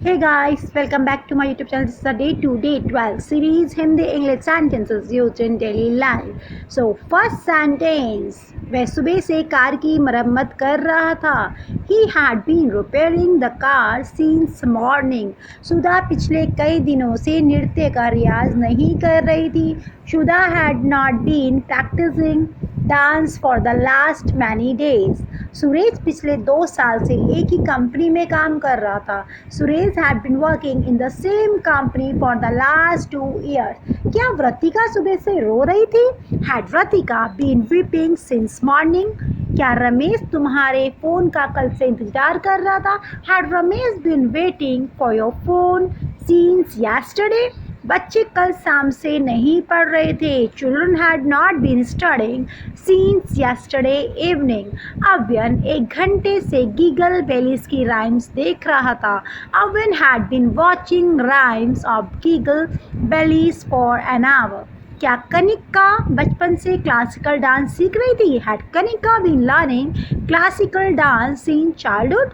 Hey guys, welcome back to my YouTube channel. This is the day 12 series Hindi English sentences used in daily life. So first sentence, वह सुबह से car की मरम्मत कर रहा था. He had been repairing the car since morning. सुधा पिछले कई दिनों से नृत्य का रियाज नहीं कर रही थी. Sudha had not been practicing dance for the last many days. Suresh पिछले 2 साल से एक ही कंपनी में काम कर रहा था. Suresh had been working in the same company for the last 2 years. क्या व्रतिका सुबह से रो रही थी? Had व्रतिका been weeping since morning? क्या रमेश तुम्हारे फ़ोन का कल से इंतज़ार कर रहा था? Had Ramesh been waiting for your phone since yesterday? बच्चे कल शाम से नहीं पढ़ रहे थे. Children had not been studying since yesterday evening. अव्यन 1 घंटे से गीगल बेलीज की राइम्स देख रहा था. अव्यन had been watching rhymes of गीगल बेलीज for an hour. क्या कनिका बचपन से क्लासिकल डांस सीख रही थी? Had Kanika been learning classical dance in childhood?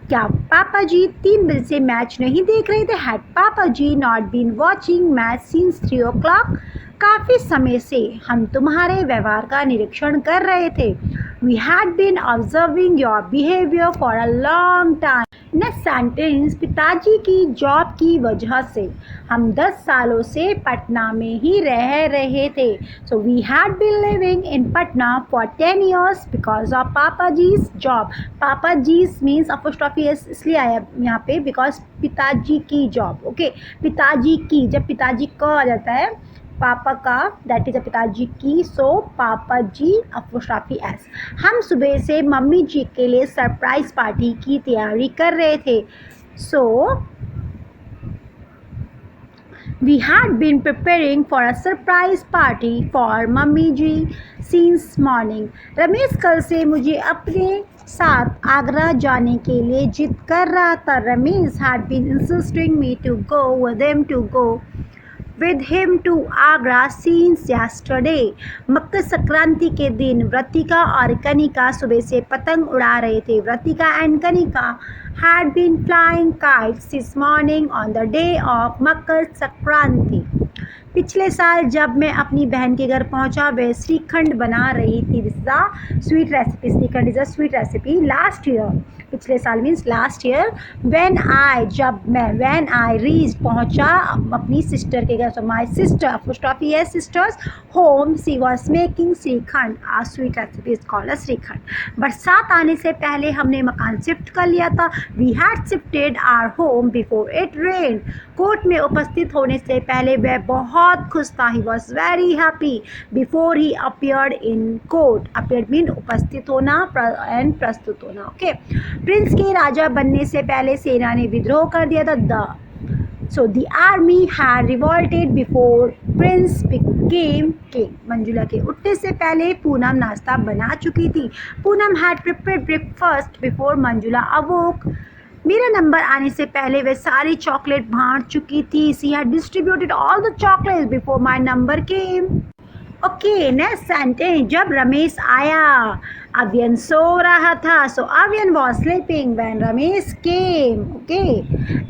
क्या पापा जी 3 बजे से मैच नहीं देख रहे थे? Had पापा ji not been watching match since 3 o'clock? काफ़ी समय से हम तुम्हारे व्यवहार का निरीक्षण कर रहे थे. We had been observing your behavior for a long time. Next sentence, पिताजी की जॉब की वजह से हम 10 सालों से पटना में ही रह रहे थे. So we had been living in Patna for 10 years because of papa ji's job. पापा जीज मीन्स अपोस्ट्रोफी एस इसलिए आया यहाँ पे बिकॉज पिताजी की जॉब. ओके, पिताजी की, जब पिताजी क आ जाता है पापा का, दैट इज अ पिताजी की. सो पापा जी अपोस्ट्रोफी एस. हम सुबह से मम्मी जी के लिए सरप्राइज पार्टी की तैयारी कर रहे थे. So we had been preparing for a surprise party for mummy ji since morning. Ramesh कल से मुझे अपने साथ आगरा जाने के लिए जिद कर रहा था. Ramesh had been insisting me to go with him to Agra since yesterday. Makar Sankranti के दिन व्रतिका और कनिका सुबह से पतंग उड़ा रहे थे. Vratika and Kanika had been flying kites this morning on the day of Makar Sankranti. पिछले साल जब मैं अपनी बहन के घर पहुंचा वह श्रीखंड बना रही थी. This is a sweet recipe. Shrikhand is a sweet recipe. Last year, पिछले साल means last year. When I reach पहुंचा अपनी सिस्टर के घर. So my sister apostrophe S sisters home she was making shrikhand. A sweet recipe is called a shrikhand. बरसात आने से पहले हमने मकान शिफ्ट कर लिया था. We had shifted our home before it rain. कोर्ट में उपस्थित होने से पहले वह बहुत खुश था. He was very happy before he appeared in court. Appeared mean उपस्थित होना एंड प्रस्तुत होना. ओके, प्रिंस के राजा बनने से पहले सेना ने विद्रोह कर दिया था. So the army had revolted before Prince became king. Manjula के उठने से पहले पूनम नाश्ता बना चुकी थी. Poonam had prepared breakfast before Manjula awoke. मेरा नंबर आने से पहले वह सारी चॉकलेट बांट चुकी थी. She had distributed all the chocolates before my number came. Okay, next sentence, जब रमेश आया अव्यन सो रहा था. So Avyan was sleeping when Ramesh came. Okay,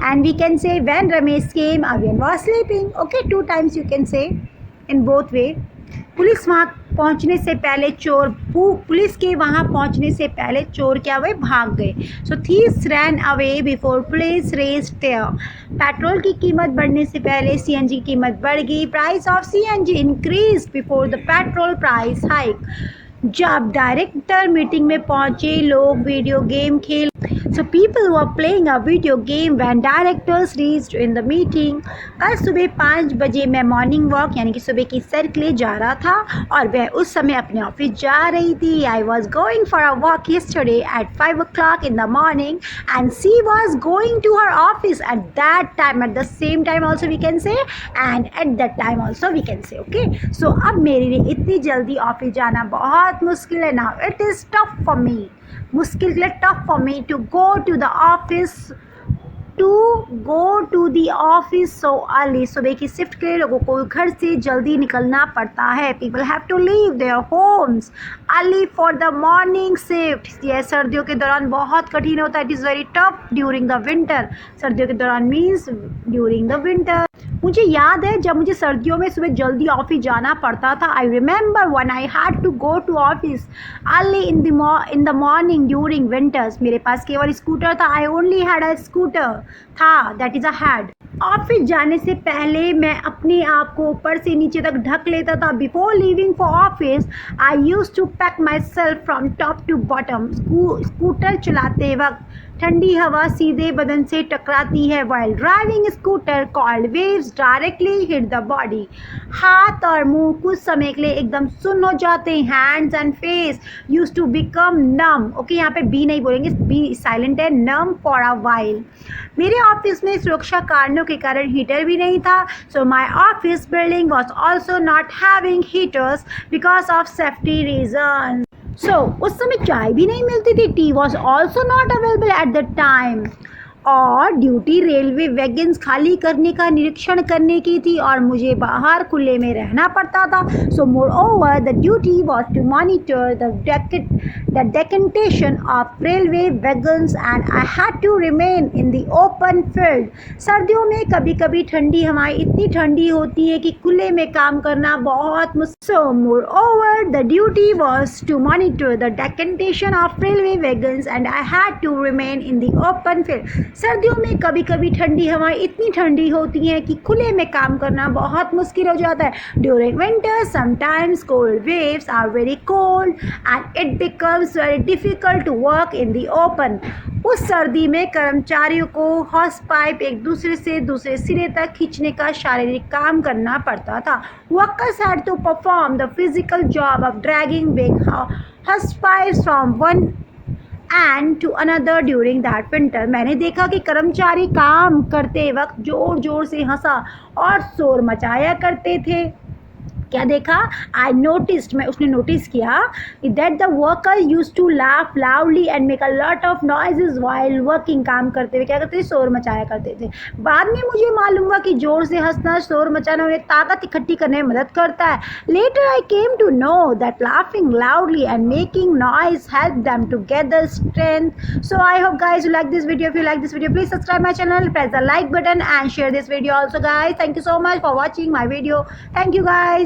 and we can say when Ramesh came Avyan was sleeping. Okay, 2 times you can say in both way. Police वहाँ पहुँचने से पहले police के वहाँ पहुँचने से पहले चोर क्या हुए? भाग गए. So thieves ran away before police reached there. Petrol की कीमत बढ़ने से पहले सीएनजी की कीमत बढ़ गई. Price of CNG increase before the petrol price hike. जब डायरेक्टर मीटिंग में पहुंचे लोग वीडियो गेम खेल. So people were playing a video game when directors reached in the meeting. कल सुबह 5 बजे मैं मॉर्निंग वॉक यानी कि सुबह की सैर के लिए जा रहा था और वह उस समय अपने ऑफिस जा रही थी. I was going for a walk yesterday at 5 o'clock in the morning and she was going to her office at that time. At the same time also we can say and at that time also we can say. Okay, so अब मेरे लिए इतनी जल्दी office जाना बहुत मुश्किल है. Now it is tough for me. मुश्किल के लिए tough for me to go to the office to go to the office so early. सुबह की शिफ्ट के लिए लोगों को घर से जल्दी निकलना पड़ता है। People have to leave their homes early for the morning shift. यह सर्दियों के दौरान बहुत कठिन होता है। It is very tough during the winter. सर्दियों के दौरान मीन्स ड्यूरिंग द विंटर। मुझे याद है जब मुझे सर्दियों में सुबह जल्दी ऑफिस जाना पड़ता था। I remember when I had to go to office early in the morning during winters. मेरे पास केवल स्कूटर था। I only had a scooter था, that is a had. Office जाने से पहले मैं अपने आप को ऊपर से नीचे तक ढक लेता था। Before leaving for office I use to pack myself from top to bottom. Scooter चलाते वक्त ठंडी हवा सीधे बदन से टकराती है। While driving scooter cold waves directly hit the body. हाथ और मुंह कुछ समय के लिए एकदम सुन्न हो जाते हैं। Hands and face use to become numb. Okay, यहाँ पे बी नहीं बोलेंगे, बी साइलेंट है। Numb for a while. मेरे ऑफिस में सुरक्षा कारणों के कारण हीटर भी नहीं था। So my office building was also not having heaters because of safety reason. उस समय चाय भी नहीं मिलती थी। Tea was also not available at the time. और ड्यूटी रेलवे वैगन्स खाली करने का निरीक्षण करने की थी और मुझे बाहर खुले में रहना पड़ता था। So moreover the duty was to monitor the decantation of railway wagons and I had to remain in the open field. सर्दियों में कभी कभी ठंडी हवाएं इतनी ठंडी होती है कि खुले में काम करना बहुत मुश्किल। So moreover the duty was to monitor the decantation of railway wagons and I had to remain in the open field. सर्दियों में कभी कभी ठंडी हवाएं इतनी ठंडी होती हैं कि खुले में काम करना बहुत मुश्किल हो जाता है। During winter sometimes cold waves are very cold and it becomes very difficult to work in the open. उस सर्दी में कर्मचारियों को हॉस पाइप एक दूसरे से दूसरे सिरे तक खींचने का शारीरिक काम करना पड़ता था। Workers had to perform the physical job of dragging big hose pipes from one end to another during that winter. मैंने देखा कि कर्मचारी काम करते वक्त जोर जोर से हंसा और शोर मचाया करते थे। क्या देखा? आई नोटिस्ड, मैं उसने नोटिस किया that the worker use to laugh loudly and make a lot of noises while working. काम करते हुए क्या करते थे? शोर मचाया करते थे। बाद में मुझे मालूम हुआ कि जोर से हंसना, शोर मचाना उन्हें ताकत इकट्ठी करने में मदद करता है। Later I came to know that laughing loudly and making noise help them to gather strength. So I hope guys you like this video. If you like this video, please subscribe my channel, press the like button and share this video also guys. Thank you so much for watching my video. Thank you guys.